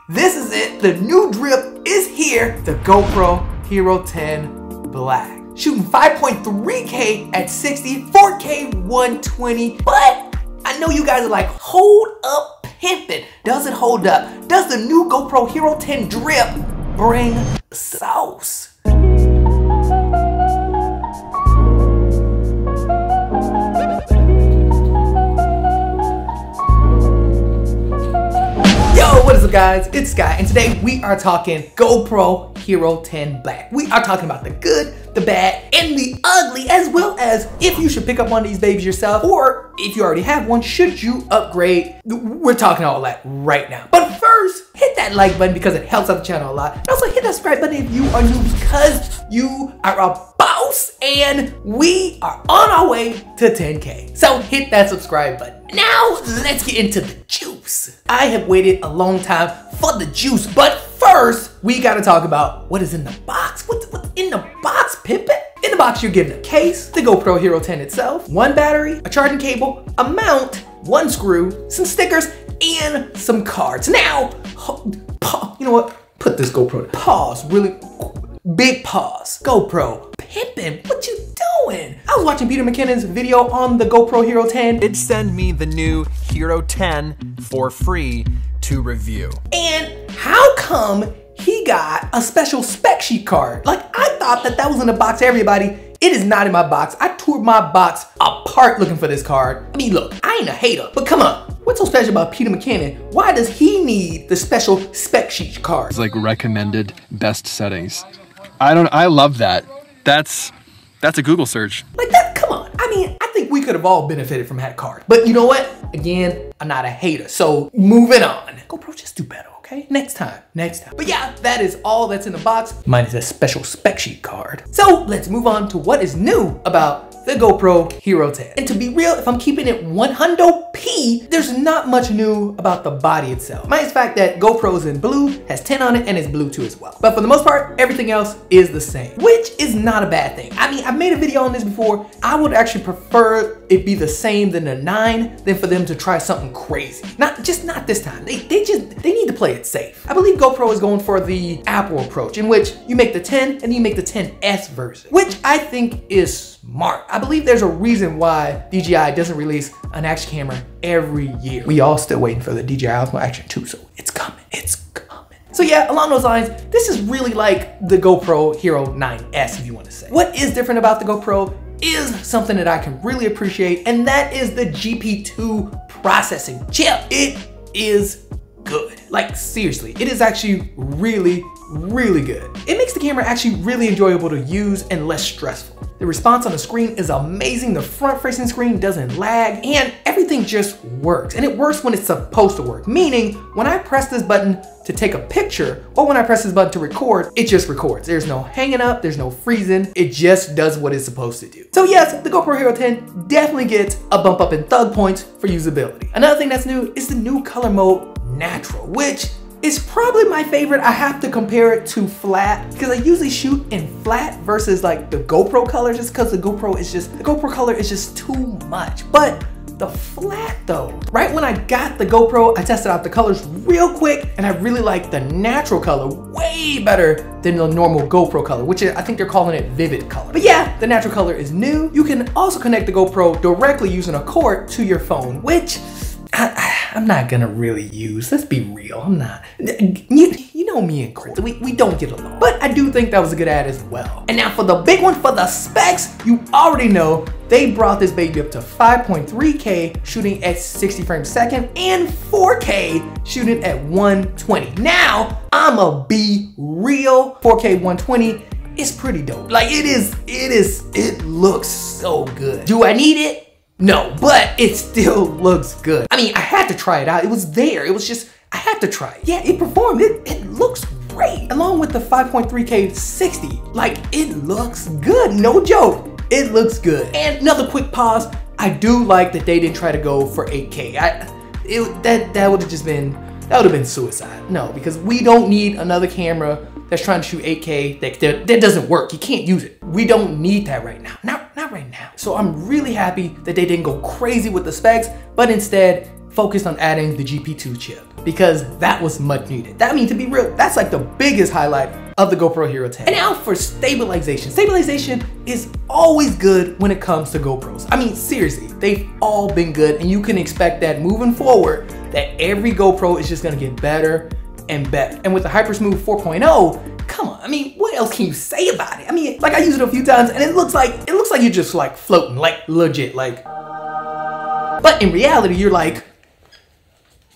This is it. The new drip is here. The GoPro Hero 10 Black. Shooting 5.3K at 60, 4K 120. But I know you guys are like, hold up, pimpin'. Does it hold up? Does the new GoPro Hero 10 drip bring sauce? What is up, guys? It's Sky, and today we are talking GoPro Hero 10 Black. We are talking about the good, the bad, and the ugly, as well as if you should pick up one of these babies yourself, or if you already have one, should you upgrade? We're talking all that right now. But first, hit that like button because it helps out the channel a lot. And also hit that subscribe button if you are new because you are a boss, and we are on our way to 10K. So hit that subscribe button. Now, let's get into the juice. I have waited a long time for the juice, but first, we gotta talk about what is in the box. What's in the box, pimpin'? In the box, you're given a case, the GoPro Hero 10 itself, one battery, a charging cable, a mount, one screw, some stickers, and some cards. Now, you know what? Put this GoPro, pause, really big pause. GoPro, pimpin', what you doing? I was watching Peter McKinnon's video on the GoPro Hero 10. It sent me the new Hero 10 for free to review. And how come he got a special spec sheet card? Like, I thought that was in the box, everybody. It is not in my box. I toured my box apart looking for this card. I mean, look, I ain't a hater, but come on. What's so special about Peter McKinnon? Why does he need the special spec sheet card? It's like recommended best settings. I love that. That's a Google search. Like that, come on. I mean, I think we could have all benefited from that card. But you know what? Again, I'm not a hater, so moving on. GoPro, just do better, okay? Next time. But yeah, that is all that's in the box, minus a special spec sheet card. So let's move on to what is new about the GoPro Hero 10. And to be real, if I'm keeping it 100p, there's not much new about the body itself. Minus the fact that GoPro is in blue, has 10 on it, and is blue too as well. But for the most part, everything else is the same, which is not a bad thing. I mean, I've made a video on this before. I would actually prefer it be the same than the 9 than for them to try something crazy. Not this time. They need to play it safe. I believe GoPro is going for the Apple approach, in which you make the 10 and then you make the 10S version, which I think is smart. I believe there's a reason why DJI doesn't release an action camera every year. We all still waiting for the DJI Osmo Action 2, so it's coming. So yeah, along those lines, this is really like the GoPro Hero 9S, if you want to say. What is different about the GoPro is something that I can really appreciate, and that is the GP2 processing chip. It is good. Like, seriously, it is actually really good. It makes the camera actually really enjoyable to use and less stressful. The response on the screen is amazing. The front-facing screen doesn't lag, and everything just works. And it works when it's supposed to work, meaning when I press this button to take a picture, or when I press this button to record, it just records. There's no hanging up, there's no freezing. It just does what it's supposed to do. So yes, the GoPro Hero 10 definitely gets a bump up in thug points for usability. Another thing that's new is the new color mode, Natural, which is probably my favorite. I have to compare it to flat because I usually shoot in flat versus like the GoPro color, just because the GoPro color is just too much. But the flat though, right when I got the GoPro, I tested out the colors real quick and I really like the natural color way better than the normal GoPro color, which I think they're calling it Vivid color. But yeah, the natural color is new. You can also connect the GoPro directly using a cord to your phone, which I'm not gonna really use. Let's be real, I'm not. You know me and Chris, we don't get along. But I do think that was a good ad as well. And now for the big one, for the specs, you already know they brought this baby up to 5.3K shooting at 60 frames a second and 4K shooting at 120. Now, I'ma be real, 4K 120 is pretty dope. Like it looks so good. Do I need it? No, but it still looks good. I mean, I had to try it out. It was there. It was just, I had to try it. Yeah, it performed. It looks great. Along with the 5.3K 60, like it looks good. No joke. It looks good. And another quick pause. I do like that they didn't try to go for 8K. That would have been suicide. No, because we don't need another camera that's trying to shoot 8K that doesn't work. You can't use it. We don't need that right now. Not right now. So I'm really happy that they didn't go crazy with the specs, but instead focused on adding the GP2 chip because that was much needed. I mean, to be real, that's like the biggest highlight of the GoPro Hero 10. And now for stabilization. Stabilization is always good when it comes to GoPros. I mean, seriously, they've all been good, and you can expect that moving forward, that every GoPro is just gonna get better and better. And with the HyperSmooth 4.0, come on, I mean, what else can you say about it? I mean, like I used it a few times and it looks like you're just like floating, like legit, like. But in reality, you're like,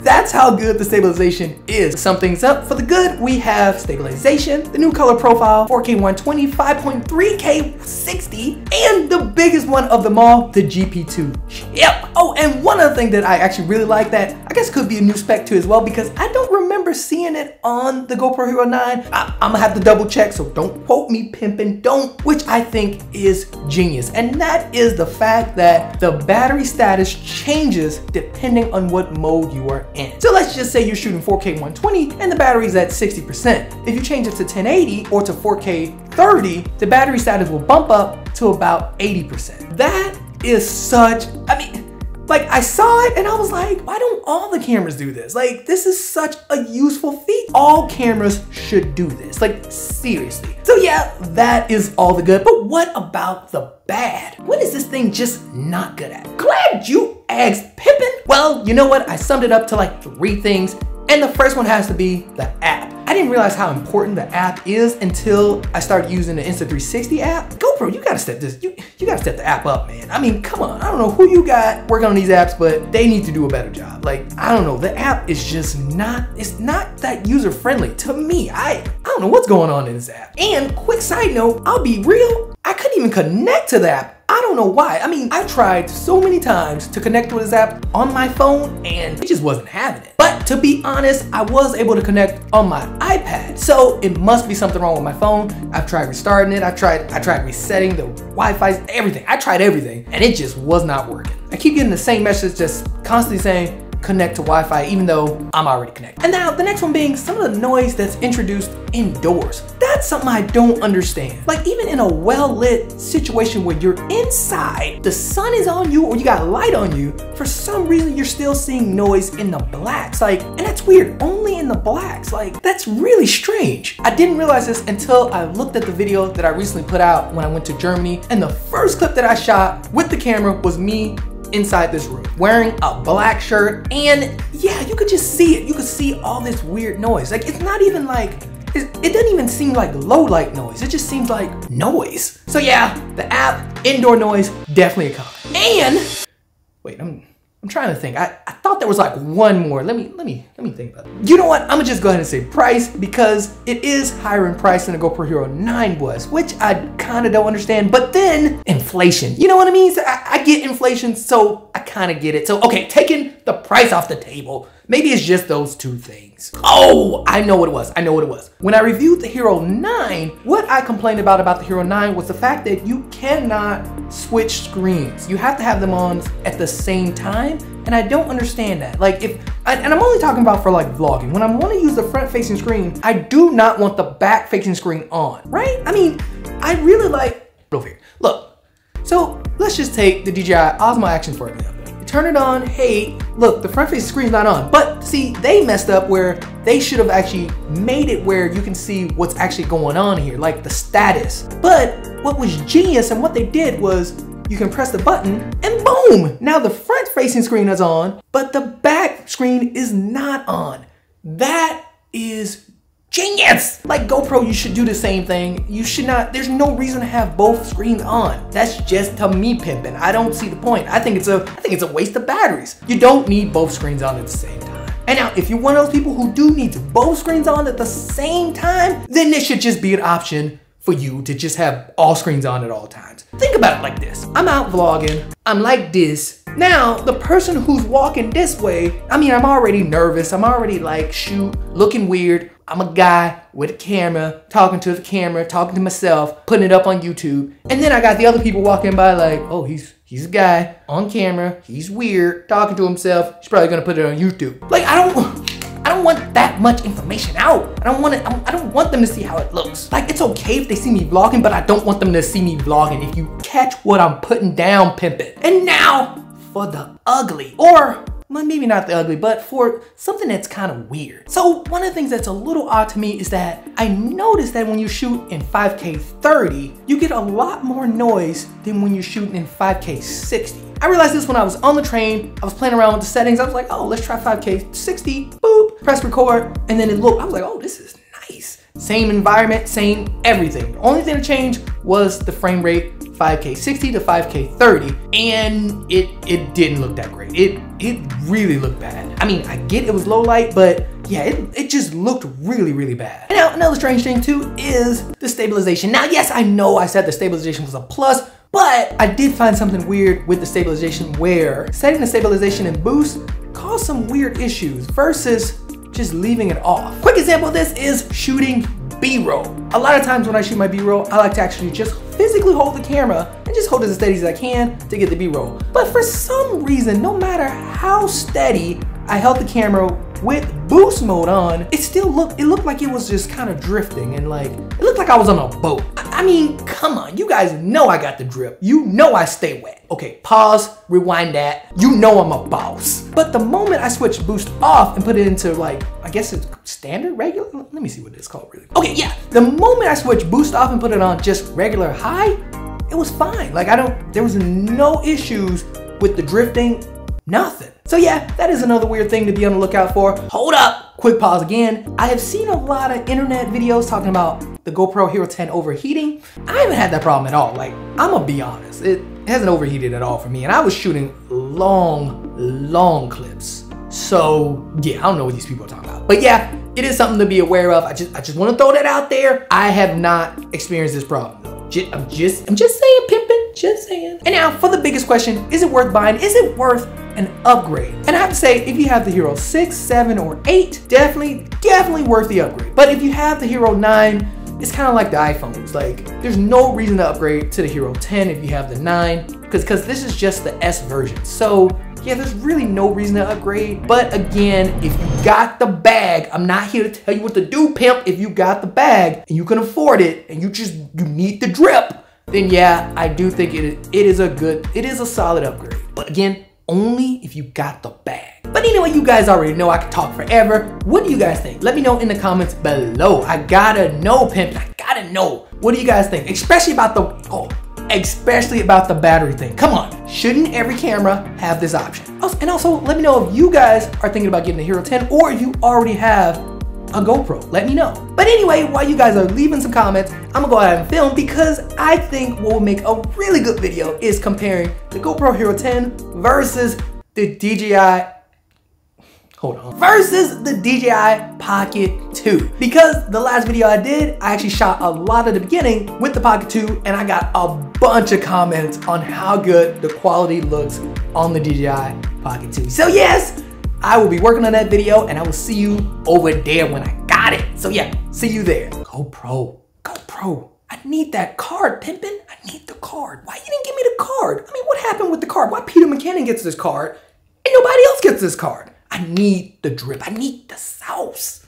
that's how good the stabilization is. To sum things up, for the good, we have stabilization, the new color profile, 4K 120, 5.3K 60, and the biggest one of them all, the GP2 chip. Oh, and one other thing that I actually really like that I guess could be a new spec too as well, because I don't remember seeing it on the GoPro Hero 9. I'm gonna have to double check, so don't quote me, pimpin', don't, which I think is genius. And that is the fact that the battery status changes depending on what mode you are in. So let's just say you're shooting 4K 120 and the battery's at 60%. If you change it to 1080 or to 4K 30, the battery status will bump up to about 80%. That is such, I mean, like I saw it and I was like, why don't all the cameras do this? Like, this is such a useful feat. All cameras should do this, like seriously. So yeah, that is all the good, but what about the bad? What is this thing just not good at? Glad you asked, pimpin'. Well, you know what? I summed it up to like 3 things, and the first one has to be the app. I didn't realize how important the app is until I started using the Insta360 app. GoPro, you gotta step this, you gotta step the app up, man. I mean, come on, I don't know who you got working on these apps, but they need to do a better job. Like, I don't know, the app is just not, it's not that user-friendly to me. I don't know what's going on in this app. And quick side note, I'll be real, I couldn't even connect to the app. I don't know why. I mean, I tried so many times to connect with this app on my phone and it just wasn't having it. But to be honest, I was able to connect on my iPad. So it must be something wrong with my phone. I've tried restarting it. I tried resetting the Wi-Fi, everything. I tried everything and it just was not working. I keep getting the same message just constantly saying, connect to Wi-Fi, even though I'm already connected. And now the next one being some of the noise that's introduced indoors. That's something I don't understand. Like, even in a well-lit situation where you're inside, the sun is on you or you got light on you, for some reason you're still seeing noise in the blacks. Like, and that's weird, only in the blacks. Like, that's really strange. I didn't realize this until I looked at the video that I recently put out when I went to Germany, and the first clip that I shot with the camera was me inside this room wearing a black shirt, and yeah, you could just see it. You could see all this weird noise. Like, it's not even like, it doesn't even seem like low light noise. It just seems like noise. So yeah, the app, indoor noise, definitely a con. And wait, I'm trying to think. I thought there was like one more. Let me think about it. You know what? I'm gonna just go ahead and say price, because it is higher in price than the GoPro Hero 9 was, which I kind of don't understand. But then inflation, you know what I mean? So I get inflation, so I kind of get it. So okay, taking the price off the table, maybe it's just those 2 things. Oh, I know what it was. I know what it was. When I reviewed the Hero 9, what I complained about the Hero 9 was the fact that you cannot switch screens. You have to have them on at the same time, and I don't understand that. Like, and I'm only talking about for like vlogging. When I want to use the front-facing screen, I do not want the back-facing screen on, right? I mean, I really like, over here. Look, so let's just take the DJI Osmo Action for example. Turn it on, hey, look, the front facing screen's not on. But see, they messed up where they should have actually made it where you can see what's actually going on here, like the status. But what was genius and what they did was you can press the button and boom, now the front facing screen is on, but the back screen is not on. That is genius! Like GoPro, you should do the same thing. You should not, there's no reason to have both screens on. That's just to me pimping. I don't see the point. I think it's a waste of batteries. You don't need both screens on at the same time. And now, if you're one of those people who do need both screens on at the same time, then this should just be an option for you to just have all screens on at all times. Think about it like this. I'm out vlogging, I'm like this. Now, the person who's walking this way, I mean, I'm already nervous. I'm already like, shoot, looking weird. I'm a guy with a camera, talking to the camera, talking to myself, putting it up on YouTube. And then I got the other people walking by like, oh, he's a guy on camera, he's weird, talking to himself. He's probably gonna put it on YouTube. Like, I don't want that much information out. I don't want them to see how it looks. Like, it's okay if they see me vlogging, but I don't want them to see me vlogging. If you catch what I'm putting down, pimpin'. And now for the ugly, or well, maybe not the ugly, but for something that's kind of weird. So one of the things that's a little odd to me is that I noticed that when you shoot in 5K 30, you get a lot more noise than when you're shooting in 5K 60. I realized this when I was on the train, I was playing around with the settings. I was like, oh, let's try 5K 60, boop, press record. And then it looked, I was like, oh, this is nice. Same environment, same everything. The only thing that changed was the frame rate, 5K 60 to 5K 30. And it didn't look that great. It really looked bad. I mean, I get it was low light, but yeah, it just looked really, really bad. And now another strange thing too is the stabilization. Now, yes, I know I said the stabilization was a plus, but I did find something weird with the stabilization where setting the stabilization in boost caused some weird issues versus just leaving it off. Quick example of this is shooting B-roll. A lot of times when I shoot my B-roll, I like to actually just physically hold the camera and just hold it as steady as I can to get the B-roll. But for some reason, no matter how steady I held the camera with boost mode on, it looked like it was just kind of drifting, and like, it looked like I was on a boat. I mean, come on, you guys know I got the drip. You know I stay wet. Okay, pause, rewind that. You know I'm a boss. But the moment I switched boost off and put it into like, I guess it's standard, regular? Let me see what it's called really. Okay, yeah, the moment I switched boost off and put it on just regular high, it was fine. Like there was no issues with the drifting, nothing. So yeah, that is another weird thing to be on the lookout for. Hold up, quick pause again. I have seen a lot of internet videos talking about the GoPro Hero 10 overheating. I haven't had that problem at all. Like, I'm gonna be honest, it hasn't overheated at all for me. And I was shooting long clips. So yeah, I don't know what these people are talking about. But yeah, it is something to be aware of. I just wanna throw that out there. I have not experienced this problem though. I'm just saying, pimpin', just saying. And now for the biggest question, is it worth buying? Is it worth an upgrade? And I have to say, if you have the Hero 6, 7, or 8, definitely worth the upgrade. But if you have the Hero 9, it's kind of like the iPhones. Like, there's no reason to upgrade to the Hero 10 if you have the 9, because this is just the S version. So yeah, there's really no reason to upgrade. But again, if you got the bag, I'm not here to tell you what to do, pimp. If you got the bag and you can afford it and you need the drip, then yeah, I do think it is a solid upgrade. But again, only if you got the bag. But anyway, you guys already know I could talk forever. What do you guys think? Let me know in the comments below. I gotta know, pimp. I gotta know. What do you guys think? Especially about the battery thing. Come on, shouldn't every camera have this option? And also, let me know if you guys are thinking about getting the Hero 10 or if you already have a GoPro. Let me know. But anyway, while you guys are leaving some comments, I'm gonna go ahead and film, because I think what will make a really good video is comparing the GoPro Hero 10 versus the DJI Pocket 2. Because the last video I did, I actually shot a lot of the beginning with the Pocket 2, and I got a bunch of comments on how good the quality looks on the DJI Pocket 2. So yes, I will be working on that video, and I will see you over there when I got it. So yeah, see you there. GoPro, I need that card, pimpin'. I need the card. Why you didn't give me the card? I mean, what happened with the card? Why Peter McKinnon gets this card and nobody else gets this card? I need the drip. I need the sauce.